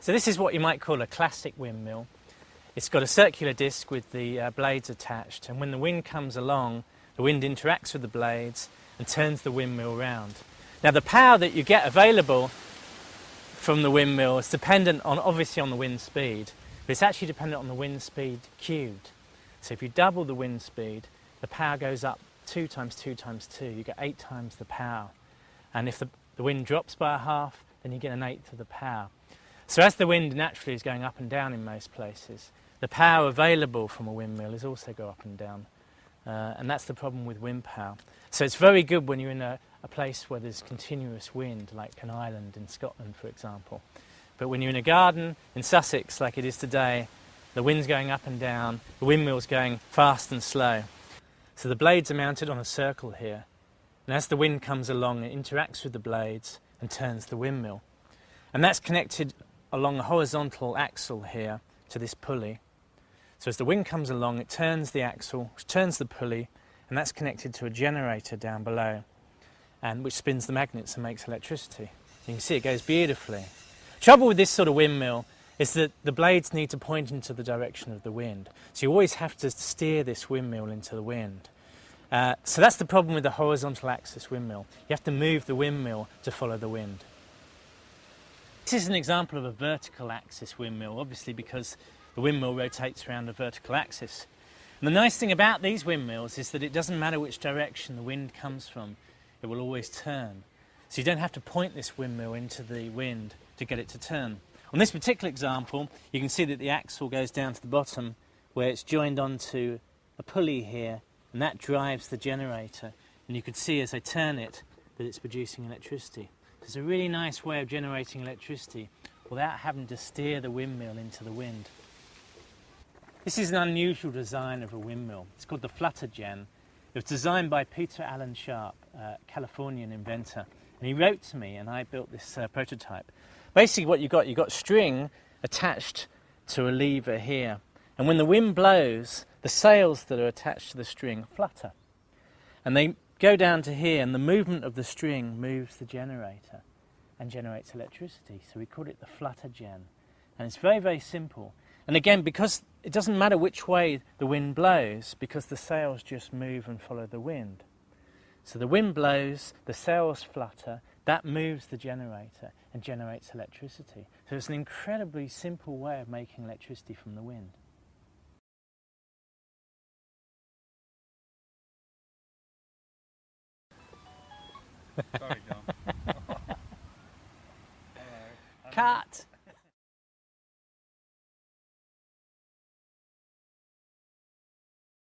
So this is what you might call a classic windmill. It's got a circular disc with the blades attached, and when the wind comes along, the wind interacts with the blades and turns the windmill round. Now the power that you get available from the windmill is dependent on, obviously, on the wind speed, but it's actually dependent on the wind speed cubed. So if you double the wind speed, the power goes up 2 times 2 times 2, you get 8 times the power. And if the wind drops by a half, then you get an eighth of the power. So as the wind naturally is going up and down in most places, the power available from a windmill is also go up and down. And that's the problem with wind power. So it's very good when you're in a place where there's continuous wind, like an island in Scotland, for example. But when you're in a garden in Sussex, like it is today, the wind's going up and down, the windmill's going fast and slow. So the blades are mounted on a circle here, and as the wind comes along, it interacts with the blades and turns the windmill. And that's connected along a horizontal axle here to this pulley. So as the wind comes along, it turns the axle, which turns the pulley, and that's connected to a generator down below, and which spins the magnets and makes electricity. You can see it goes beautifully. Trouble with this sort of windmill is that the blades need to point into the direction of the wind. So you always have to steer this windmill into the wind. So that's the problem with the horizontal axis windmill. You have to move the windmill to follow the wind. This is an example of a vertical axis windmill, obviously because the windmill rotates around a vertical axis. And the nice thing about these windmills is that it doesn't matter which direction the wind comes from, it will always turn. So you don't have to point this windmill into the wind to get it to turn. On this particular example, you can see that the axle goes down to the bottom where it's joined onto a pulley here, and that drives the generator. And you can see as I turn it that it's producing electricity. It's a really nice way of generating electricity without having to steer the windmill into the wind. This is an unusual design of a windmill. It's called the Fluttergen. It was designed by Peter Allen Sharp, a Californian inventor. And he wrote to me and I built this prototype. Basically what you got string attached to a lever here. And when the wind blows, the sails that are attached to the string flutter. And they go down to here, and the movement of the string moves the generator and generates electricity. So we call it the Fluttergen. And it's very, very simple. And again, because it doesn't matter which way the wind blows, because the sails just move and follow the wind. So the wind blows, the sails flutter, that moves the generator and generates electricity. So it's an incredibly simple way of making electricity from the wind. Sorry, John. Cut!